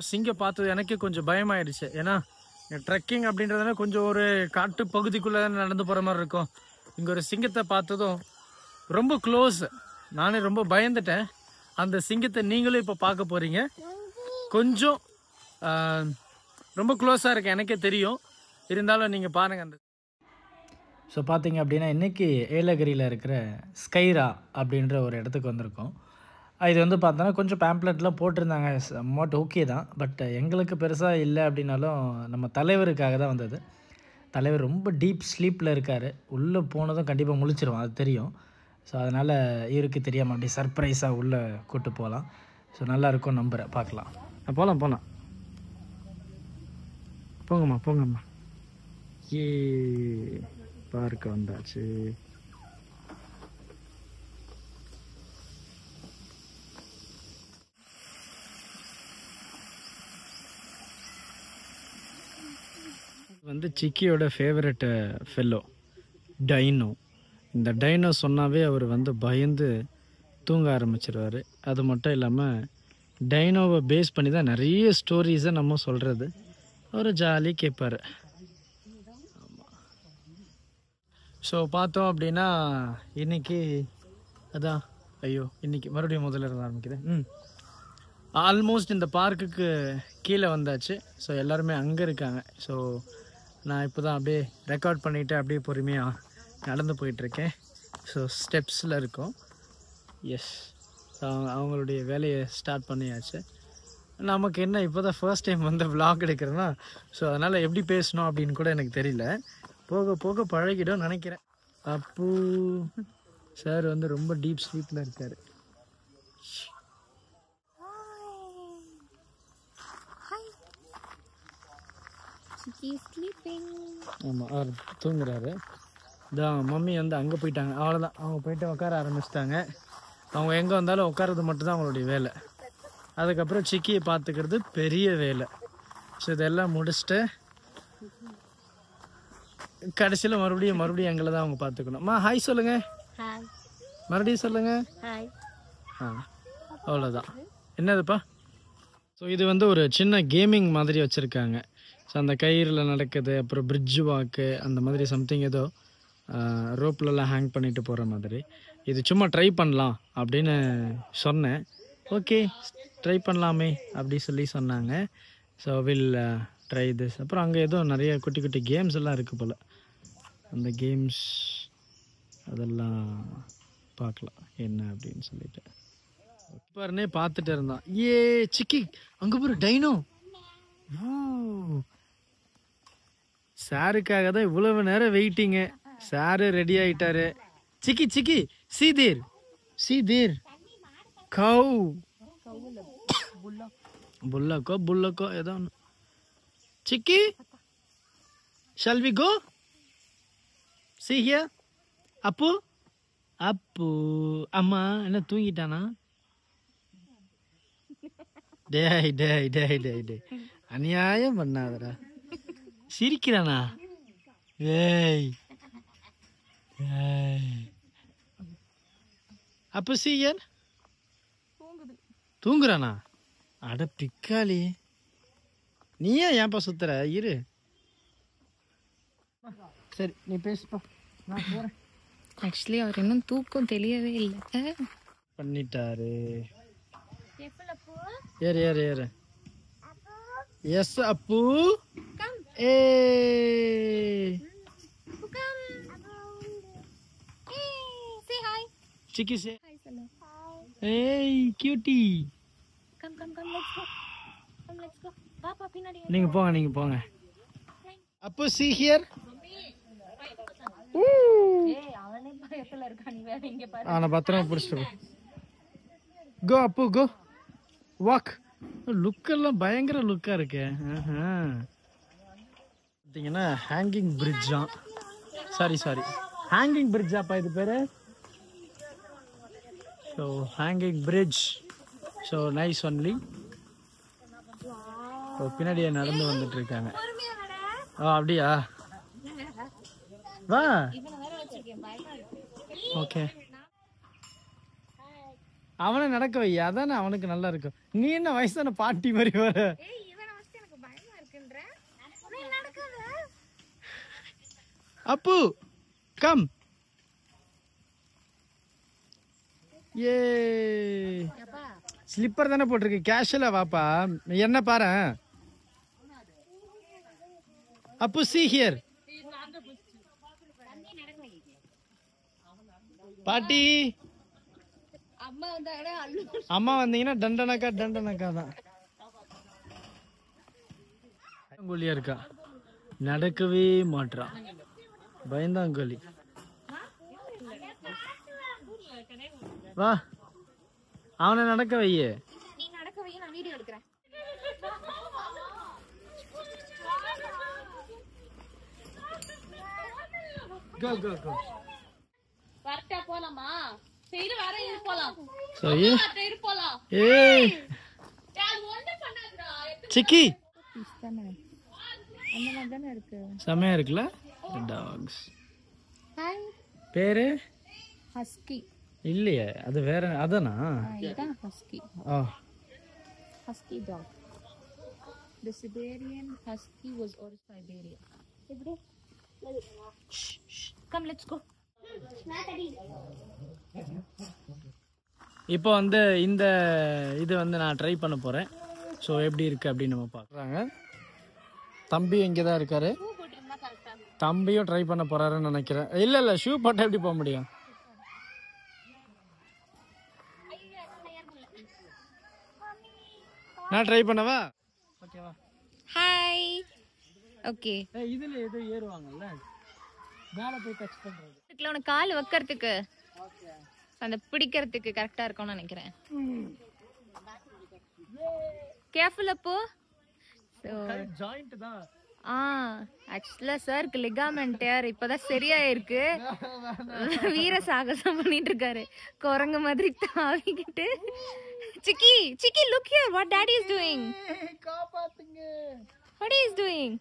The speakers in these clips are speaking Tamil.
சிங்கம் பார்த்தது எனக்கே கொஞ்சம் பயமாயிடுச்சு. ஏன்னா ட்ரெக்கிங் அப்படின்றதுனா கொஞ்சம் ஒரு காட்டு பகுதிக்குள்ளே நடந்து போகிற மாதிரி இருக்கும். இங்கே ஒரு சிங்கத்தை பார்த்ததும் ரொம்ப க்ளோஸ், நானே ரொம்ப பயந்துட்டேன். அந்த சிங்கத்தை நீங்களும் இப்போ பார்க்க போகிறீங்க. கொஞ்சம் ரொம்ப க்ளோஸாக இருக்கு, எனக்கே தெரியும். இருந்தாலும் நீங்கள் பாருங்கள். அந்த ஸோ பார்த்தீங்க அப்படின்னா இன்றைக்கி ஏலகிரியில் இருக்கிற ஸ்கைரா அப்படின்ற ஒரு இடத்துக்கு வந்திருக்கோம். இது வந்து பார்த்தோன்னா கொஞ்சம் பேம்ப்ளெட்லாம் போட்டிருந்தாங்க, மோட் ஓகே தான். பட் எங்களுக்கு பெருசாக இல்லை அப்படின்னாலும் நம்ம தலைவருக்காக தான் வந்தது. தலைவர் ரொம்ப டீப் ஸ்லீப்பில் இருக்கார். உள்ளே போனதும் கண்டிப்பாக முழிச்சிருவோம், அது தெரியும். ஸோ அதனால் இவருக்கு தெரியாமல் அப்படி சர்ப்ரைஸாக உள்ளே கூப்பிட்டு போகலாம். ஸோ நல்லாயிருக்கும், நம்புகிறேன். பார்க்கலாம். போகலாம் போங்கம்மா. ஏ பார்க்க வந்தாச்சு. வந்து சிக்கியோட ஃபேவரட் ஃபெல்லோ டைனோ. இந்த டைனோ சொன்னாவே அவர் வந்து பயந்து தூங்க ஆரம்பிச்சிருவார். அது மட்டும் இல்லாமல் டைனோவை பேஸ் பண்ணி தான் நிறைய ஸ்டோரிஸை நம்ம சொல்கிறது. அவர் ஜாலியாக கேட்பார். ஸோ பார்த்தோம் அப்படின்னா இன்றைக்கி அதான் இன்றைக்கி மறுபடியும் முதல்ல இருந்து ஆரம்பிக்குது. ஆல்மோஸ்ட் இந்த பார்க்குக்கு கீழே வந்தாச்சு. ஸோ எல்லாருமே அங்கே இருக்காங்க. ஸோ நான் இப்போ தான் அப்படியே ரெக்கார்ட் பண்ணிவிட்டு அப்படியே பொறுமையாக நடந்து போயிட்டுருக்கேன். ஸோ ஸ்டெப்ஸில் இருக்கோம். எஸ், அவங்களுடைய வேலையை ஸ்டார்ட் பண்ணியாச்சு. நமக்கு என்ன இப்போ தான் ஃபர்ஸ்ட் டைம் வந்து விளாக் எடுக்கிறேன்னா, ஸோ அதனால் எப்படி பேசணும் அப்படின்னு கூட எனக்கு தெரியல. போக போக பழகிடும் நினைக்கிறேன். அப்பு சார் வந்து ரொம்ப டீப் ஸ்லீப்பில் இருக்கார். ஆமாம், அவர் தூங்குறாரு. இதான் மம்மி வந்து அங்கே போயிட்டாங்க. அவ்வளோதான், அவங்க போயிட்டு உட்கார ஆரம்பிச்சிட்டாங்க. அவங்க எங்கே வந்தாலும் உட்காரது மட்டும்தான் அவங்களுடைய வேலை. அதுக்கப்புறம் சிக்கியை பார்த்துக்கிறது பெரிய வேலை. ஸோ இதெல்லாம் முடிச்சுட்டு கடைசியில் மறுபடியும் எங்களை தான் அவங்க பார்த்துக்கணும். ஹாய் சொல்லுங்கள், மறுபடியும் சொல்லுங்கள். அவ்வளோதான். என்னதுப்பா? ஸோ இது வந்து ஒரு சின்ன கேமிங் மாதிரி வச்சுருக்காங்க. ஸோ அந்த கயிறில் நடக்குது, அப்புறம் பிரிட்ஜ் வாக்கு அந்த மாதிரி சம்திங் ஏதோ ரோப்லலாம் ஹேங் பண்ணிட்டு போகிற மாதிரி. இது சும்மா ட்ரை பண்ணலாம் அப்படின்னு சொன்னேன். ஓகே ட்ரை பண்ணலாமே அப்படி சொன்னாங்க. So will try this. அப்புறம் அங்கே ஏதோ நிறைய குட்டி குட்டி கேம்ஸ் எல்லாம் இருக்குது போல். அந்த கேம்ஸ் அதெல்லாம் பார்க்கலாம் என்ன அப்படின்னு சொல்லிட்டு பாருனே பார்த்துட்டு இருந்தான். சிக்கி அங்கே போகிற டைனோ. சாருக்காக தான் இவ்வளவு நேரம் வெயிட்டிங்கு. சாரு ரெடி ஆயிட்டாரு. சிக்கி சீதீர் கவு புல்லக்கோ ஏதோ ஒன்று. சிக்கி shall we go? See here. அப்பு அம்மா என்ன தூங்கிட்டானா? டேய் அநியாயம் பண்ணாதடா. சிரிக்கிறானா? ஏய் அப்போ சீயர் தூங்குறானா? அட பிக்காளி, நீ ஏன்ப்பா சுத்துற? இரு, சரி நீ பேசுப்பா, நான் போறேன். ஆக்சுவலி அவர் இன்னும் தூக்கம் தெரியவே இல்லை பண்ணிட்டாரு. ஏறு. எஸ் அப்பு. ஏ சிக்கி சே ஏய் கியூட்டி. நீங்க போங்க. அப்பு see here. ஆனா பத்திரமா பிடிச்சிட்டு கோ அப்பு கோ வாக். லுக் எல்லாம் பயங்கர லுக்கா இருக்கு. பார்த்தீங்கன்னா ஹேங்கிங் பிரிட்ஜா, சாரி ஹேங்கிங் பிரிட்ஜாப்பா இது பேரு. So hanging bridge, so nice only. So பின்னாடியே நடந்து வந்துட்டு இருக்காங்க. அப்படியா? வா. ஓகே, அவனை நடக்க வை, அதானே அவனுக்கு நல்லா இருக்கும். நீ என்ன வயசான பாட்டி மாதிரி வர? அப்பு கம். ஏ ஸ்லிப்பர் தானே போட்டிருக்கு, கேஷுவலா வாப்பா. என்ன பாரு அப்பு, see here. பாட்டி அம்மா வந்தீங்கன்னா டண்டனக்கா டண்டனக்கா தான். கோழியா இருக்கா, நடக்கவே மாட்டான், பயந்தாங்கோலி. வா அவனை நடக்க வையே. Go, go, go. வரட்டா போலாமா? சரி வர இது போலாம். சரி. சரி போலாம். ஏய். யார் ஒண்ணு பண்ணாதடா. சிக்கி. இஸ்தானே. அந்த மாதிரி தானே இருக்கு. செமையா இருக்குல? டாக்ஸ். ஹாய். பேரு? ஹஸ்கி. இல்லையே, அது வேற. அதானா? இதுதான் ஹஸ்கி. ஆ. Husky dog. The Siberian Husky was also Siberia. Come, let's go. இப்போ வந்து இந்த இது வந்து நான் ட்ரை பண்ண போறேன். ஸோ எப்படி இருக்கு அப்படின்னு நம்ம பார்க்குறாங்க. தம்பி இங்கே தான் இருக்காரு. தம்பியும் ட்ரை பண்ண போறாருன்னு நினைக்கிறேன். இல்லை இல்லை, ஷூ போட்டால் எப்படி போக முடியும்? நான் ட்ரை பண்ணவா? ஓகேவா? ஹாய். ஓகே. இதுல ஏதோ ஏறுவாங்கல்ல, மேலே போய் டச் பண்றது. இதுல உனக்கு கால் வைக்கிறதுக்கு அந்த பிடிக்கிறதுக்கு கரெக்டா இருக்கும்னு நினைக்கிறேன். கேர்ஃபுல் அப்போ. ஜாயிண்ட் தான். ஆக்சுவலா சாருக்கு லிகாமெண்ட் டேர் இப்பதான் சரியாயிருக்கு. வீர சாகசம் பண்ணிட்டு இருக்காரு, குரங்கு மாதிரி தாவிக்கிட்டு. சிக்கி சிக்கி, look here, what daddy is doing. காப்பாத்துங்க. What is doing?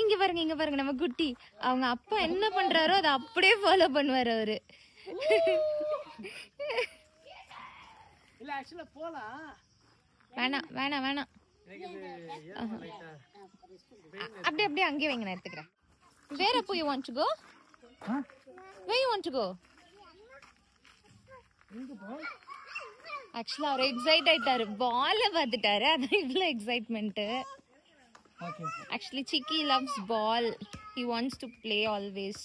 இங்க பாருங்க, இங்க பாருங்க, நம்ம குட்டி. அவங்க அப்பா என்ன பண்றாரோ அதை அப்படியே ஃபாலோ பண்ணுவாரு அவரு. இல்ல ஆக்சுவலா போலாம். வேணாம் வேணாம் வேணாம், அப்படியே அப்படியே அங்கேயே வைங்க, நான் எடுத்துக்கிறேன். Where Appu you want to go? Where you want to go? ஆக்சுவலா அவர் எக்ஸைட் ஆயிட்டாரு, பால பார்த்துட்டாரு, அதான் இவ்வளோ excitement. Actually Chikki loves ball, he wants to play always.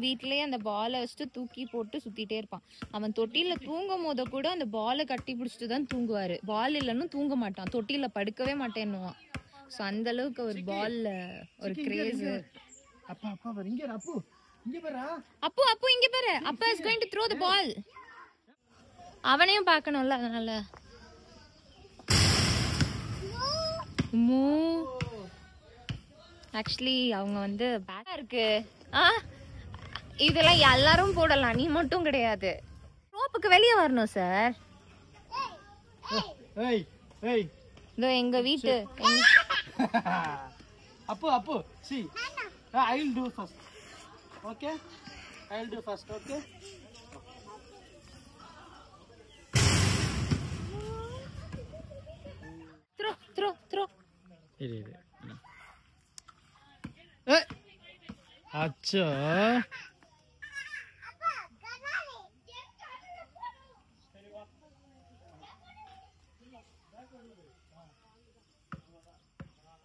வீட்லயே அந்த பாலை வச்சுட்டு தூக்கி போட்டு சுத்திட்டே இருப்பான். அவன் தொட்டில தூங்கும் போத கூட அந்த பாலை கட்டி பிடிச்சிட்டு தான் தூங்குவாரு. பால் இல்லைன்னு தூங்க மாட்டான், தொட்டில படுக்கவே மாட்டேன்னுவான். ஸோ அந்த அளவுக்கு ஒரு பால்ல ஒரு கிரேஸ். அப்பா அப்பா பாரு, இங்க அப்பு, இங்க பாரு. அப்பு அப்பு இங்க பாரு, அப்பா இஸ் கோயிங் டு த்ரோ தி பால். அவனையும் பார்க்கணும்ல, அதனால. ஆக்சுவலி அவங்க வந்து பேடா இருக்கு. இதெல்லாம் எல்லாரும் போடலாம், நீ மட்டும் கிடையாது. ரோப்புக்கு வெளியே வரணும் சார். இதோ எங்க வீட்டு. அப்பு அப்பு, see, I will do first. Okay, I will do first. Okay. Throw. இரு. அச்சோ.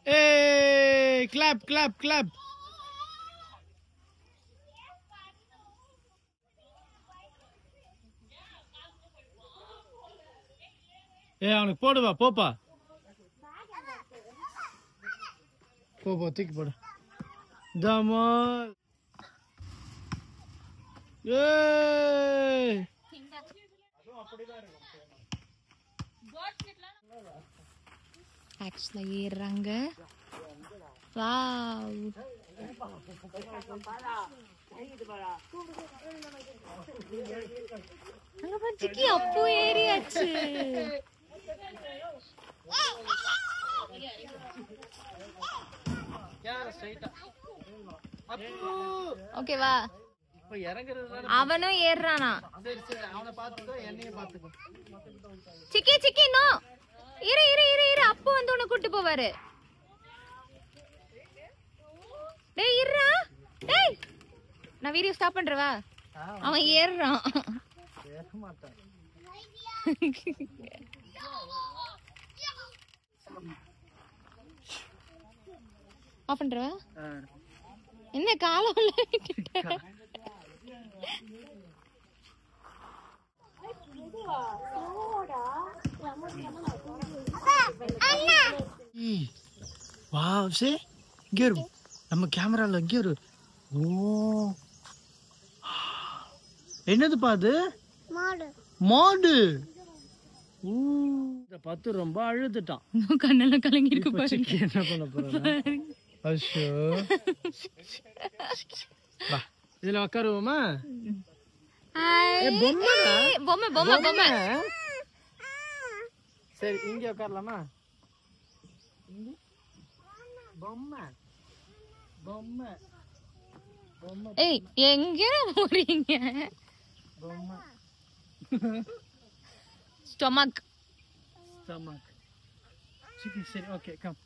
Hey, clap. அவனுக்கு போடுவா, போப்பா, போ தூக்கி போடு. ஜமால். ஆக்சுவலா ஏறுறாங்க. வாவ், அங்க பாரு சிக்கி, அப்பு ஏறியாச்சு. ஓகேவா? அவனும் ஏறுறானா? அவனை பாத்துக்கோ, என்னையும் பாத்துக்கோ. சிக்கி சிக்கி நோ, இரு இரு இரு இரு, அப்போ வந்து உன்னை கூட்டு போவாரு. டேய் இருடா, டேய் நான் வீடியோ ஸ்டாப் பண்றவா? அவன் ஏறுறான். ஏற மாட்டான். ஆஃப் பண்றவா? என்ன காலம் வாவ் சே இங்க இரு, நம்ம கேமரால இங்க இரு. ஓ என்னதுப்பா அது? மாடு. இத பார்த்து ரொம்ப அழுதுட்டான். கண்ணெல்லாம் கலங்கி இருக்கு பாருங்க. என்ன பண்ண போறாங்க? அஷோ வா இதுல உட்காருவோமா? பொம்மை பொம்மை பொம்மை பொம்மை. சரி இங்க உட்காரலாமா? பொம்மை பொம்மை பொம்மை. ஏய் எங்க போறீங்க? பொம்மை ஸ்டொமக் ஸ்டொமக். சிக்கி சரி ஓகே கம்.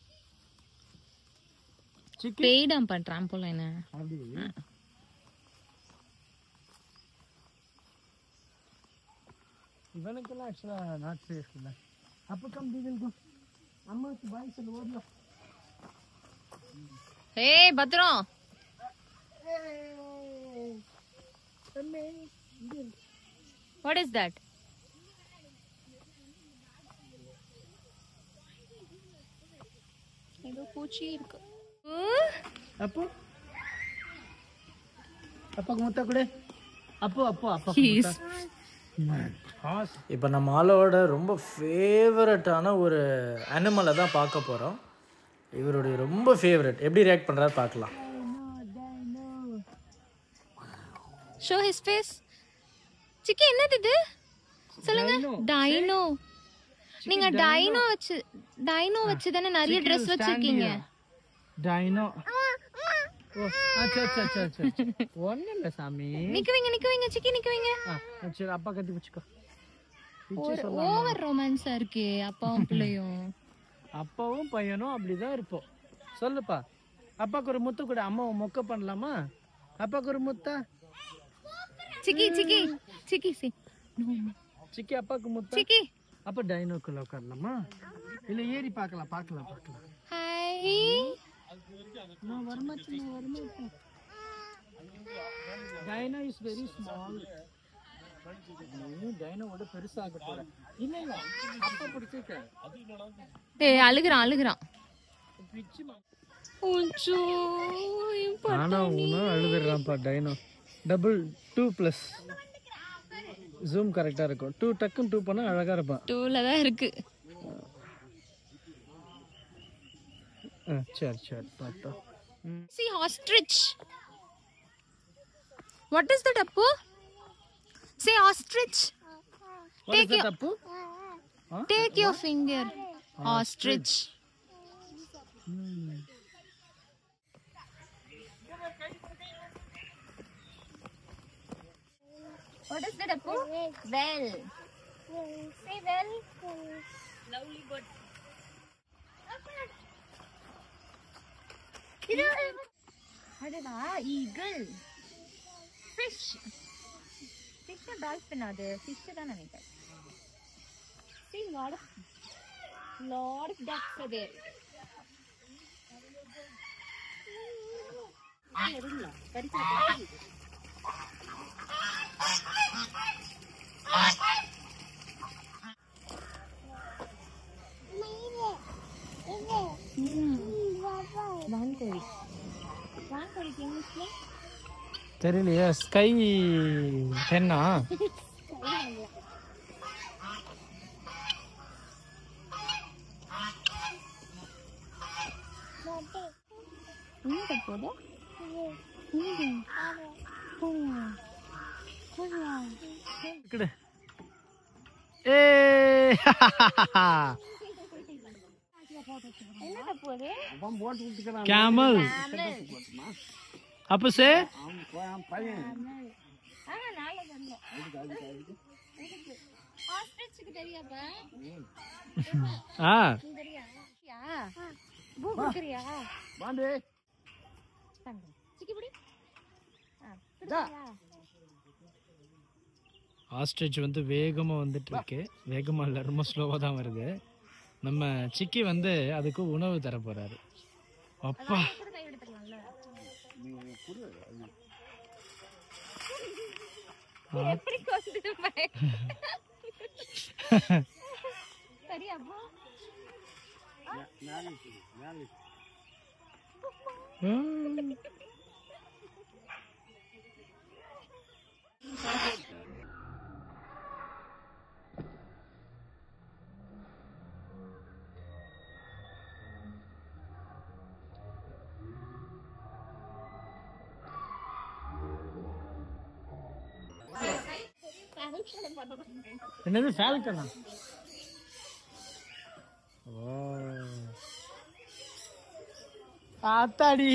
சிக்கி பேய்டாம் பண்றான் போல என்ன? அப்படி இவனுக்கெல்லாம் ஆக்சுவலா நாட் சேஃப் இல்ல. அப்ப கம் டிவில் கோ. அம்மாக்கு பாய் சொல்லு ஓடலாம். ஏய் பத்ரம். What is that? ஏதோ பூச்சி இருக்கு. அப்போ அப்பாக்கு முத்த கொடு. அப்போ அப்போ அப்பா இப்போ நம்ம ஆளோட ரொம்ப ஃபேவரட்டான ஒரு அனிமலை தான் பார்க்க போகிறோம். இவருடைய ரொம்ப ஃபேவரட். எப்படி ரியாக்ட் பண்ணுறாரு பார்க்கலாம். Show his face. சிக்கி என்னது இது? சொல்லுங்க. டைனோ. நீங்க டைனோ வச்சு தானே நிறைய Dress வச்சிருக்கீங்க. டைனோ. ஓ அச்சா அச்சா அச்சா. ஒண்ணு இல்ல சாமி. நிக்குவீங்க சிக்கி நிக்குவீங்க. சரி அப்பா கட்டி பிடிச்சுக்கோ. ஓவர் ரொமான்ஸா இருக்கே அப்பாவும் பிள்ளையும். அப்பாவும் பையனும் அப்படிதான் இருப்போம். சொல்லுப்பா. அப்பாக்கு ஒரு முத்து கூட. அம்மாவை மொக்க பண்ணலாமா? அப்பாக்கு ஒரு முத்தா? சிக்கி சிக்கி சிக்கி சி. சிக்கி அப்பாக்கு முத்தா? சிக்கி அப்ப டைனோக்குள்ள உட்காரலாமா? இல்ல ஏறி பார்க்கலாம் பார்க்கலாம் பார்க்கலாம். ஹாய். நான் வரமாட்டேன். Dino is very small. டைனோவோட பெருசாக போற. இல்ல இல்ல அப்பா பிடிச்சிருக்க. டேய் அழுகுறான். ஆனா உன அழுதுறான்ப்பா டைனோ. டபுள் 2+ ஜூம் கரெக்டா இருக்கும். 2 டக்குன்னு 2 பண்ணா அழகா இருப்பான். 2ல தான் இருக்கு. சரி பார்த்தா. See ostrich. What is that appu? Say ostrich. What is that appu? Take your finger. Ostrich. What is that appu? Well. Say well. Lovely bird. அடடா ஈகிள். ஃபிஷ். ஃபிஷ் டால்ஃபின் அது ஃபிஷ் தான் நினைக்கிறேன். See lot of ducks are there. தெரியலையா? Sky henna? Camel. அப்ப சே ஆ ஆஸ்ட்ரிச் வந்து வேகமா வந்துட்டு இருக்கு. வேகமா இல்ல, ரொம்ப ஸ்லோவா தான் வருது. நம்ம சிக்கி வந்து அதுக்கு உணவு தர போறாரு. அப்பா என்னது ஃபால்கனா? ஓ ஆத்தாடி.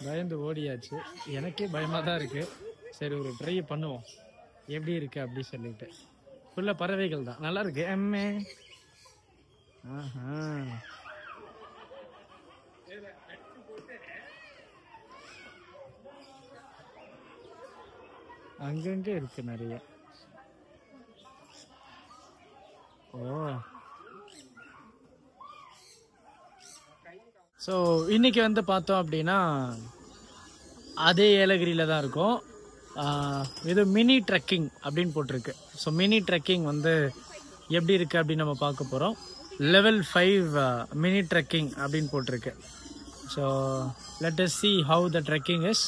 பயந்து ஓடியாச்சு. எனக்கே பயமா தான் இருக்கு. சரி ஒரு ட்ரை பண்ணுவோம் எப்படி இருக்கு அப்படி சொல்லிட்டு. ஃபுல்லா பறவைகள் தான், நல்லா இருக்கு. எம்மே ஆஹா அங்கங்க இருக்கு நிறைய. ஓ ஸோ இன்னைக்கு வந்து பார்த்தோம் அப்படின்னா அதே ஏலகிரியில் தான் இருக்கும். இது மினி ட்ரெக்கிங் அப்படின்னு போட்டிருக்கு. ஸோ மினி ட்ரெக்கிங் வந்து எப்படி இருக்குது அப்படின்னு நம்ம பார்க்க போகிறோம். level 5 மினி ட்ரெக்கிங் அப்படின்னு போட்டிருக்கு. So let us see how the trekking is.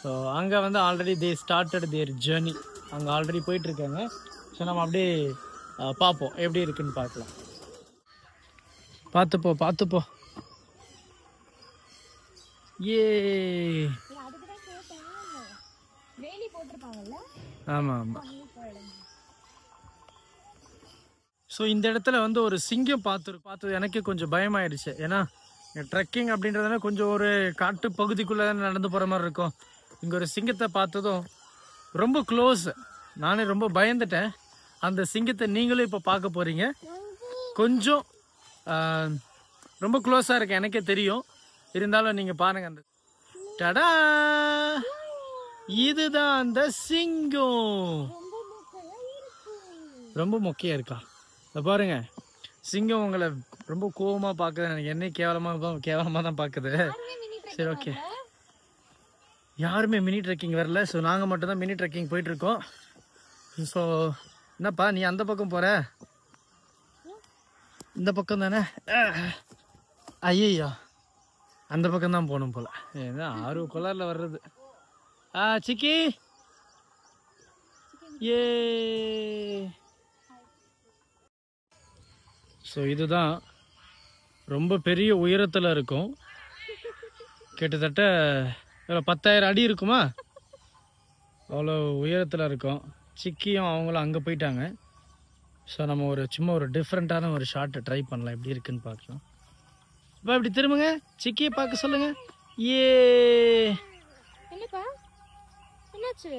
So அங்கே வந்து already they started their journey. அங்கே ஆல்ரெடி போயிட்டுருக்காங்க. ஸோ நம்ம அப்படியே பார்ப்போம் எப்படி இருக்குன்னு பார்க்கலாம். பார்த்துப்போ ஏ ஆமாம். ஸோ இந்த இடத்துல வந்து ஒரு சிங்கம் பார்த்தது எனக்கு கொஞ்சம் பயமாயிடுச்சு. ஏன்னா ட்ரெக்கிங் அப்படின்றதுனா கொஞ்சம் ஒரு காட்டு பகுதிக்குள்ளே நடந்து போகிற மாதிரி இருக்கும். இங்கே ஒரு சிங்கத்தை பார்த்ததும் ரொம்ப க்ளோஸ், நானே ரொம்ப பயந்துட்டேன். அந்த சிங்கத்தை நீங்களும் இப்போ பார்க்க போகிறீங்க. கொஞ்சம் ரொம்ப க்ளோஸாக இருக்கு, எனக்கே தெரியும். இருந்தாலும் நீங்கள் பாருங்கள். அந்த டடா, இதுதான் அந்த சிங்கம். ரொம்ப மொக்கையா இருக்கா? பாருங்க, சிங்கம் உங்களை ரொம்ப கோவமா பார்க்குது. எனக்கு என்ன கேவலமாக தான் பார்க்குது. சரி ஓகே, யாருமே மினி ட்ரெக்கிங் வரல. ஸோ நாங்கள் மட்டும்தான் மினி ட்ரெக்கிங் போயிட்டுருக்கோம். ஸோ என்னப்பா நீ அந்த பக்கம் போகிற? இந்த பக்கம் தானே? ஐயா அந்த பக்கம் தான் போகணும் போல. ஏன்னா 6 கொலரில் வர்றது. சிக்கி ஏ. ஸோ இதுதான் ரொம்ப பெரிய உயரத்தில் இருக்கும். கிட்டத்தட்ட 10,000 அடி இருக்குமா, அவ்வளோ உயரத்தில் இருக்கும். சிக்கியும் அவங்களும் அங்கே போயிட்டாங்க. ஸோ நம்ம சும்மா ஒரு டிஃப்ரெண்ட்டான ஒரு ஷார்ட்டை ட்ரை பண்ணலாம், எப்படி இருக்குன்னு பார்க்கலாம். இப்போ இப்படி திரும்புங்க, சிக்கியை பார்க்க சொல்லுங்க. ஏ என்னப்பா என்னாச்சு?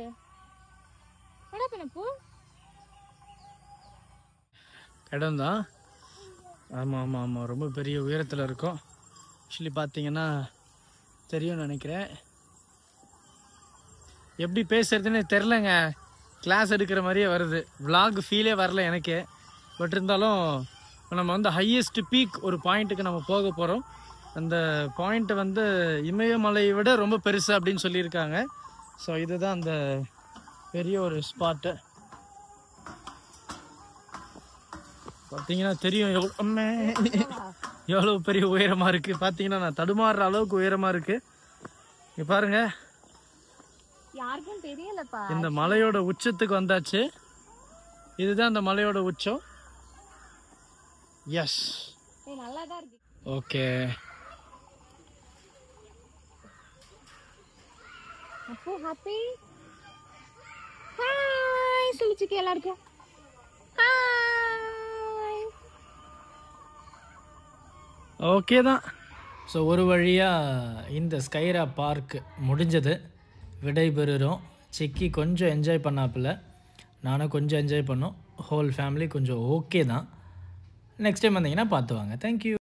இடம் தான். ஆமாம், ரொம்ப பெரிய உயரத்தில் இருக்கும். ஆக்சுவலி பார்த்தீங்கன்னா தெரியும்னு நினைக்கிறேன். எப்படி பேசுறதுன்னு தெரிலங்க. கிளாஸ் எடுக்கிற மாதிரியே வருது. விலாக் ஃபீலே வரல எனக்கு. பட் இருந்தாலும் நம்ம வந்து ஹையஸ்ட் பீக் ஒரு பாயிண்ட்டுக்கு நம்ம போக போகிறோம். அந்த பாயிண்ட் வந்து இமயமலையை விட ரொம்ப பெருசு அப்படின்னு சொல்லியிருக்காங்க. ஸோ இதுதான் அந்த பெரிய ஒரு ஸ்பாட்டு. பார்த்தீங்கன்னா தெரியும் எவ்வளோ பெரிய உயரமாக இருக்குது. பார்த்தீங்கன்னா நான் தடுமாறுற அளவுக்கு உயரமாக இருக்குது. இங்கே பாருங்க, யாருக்கும் தெரியலப்பா. இந்த மலையோட உச்சத்துக்கு வந்தாச்சு. இதுதான் அந்த மலையோட உச்சம். எஸ், நல்லா தான் இருக்கு. ஓகே, அப்போ ஹாப்பி ஹாய் சொல்லிச்சுக்கு எல்லாருக்கும் ஹாய். ஓகே தான். ஸோ ஒரு வழியாக இந்த ஸ்கைரா பார்க் முடிஞ்சது, விடைபெறுகிறோம். சிக்கி கொஞ்சம் என்ஜாய் பண்ணாப்புல, நானும் கொஞ்சம் என்ஜாய் பண்ணோம். ஹோல் ஃபேமிலி கொஞ்சம் ஓகே தான். நெக்ஸ்ட் டைம் வந்தீங்கன்னா பார்த்து வாங்க. தேங்க்யூ.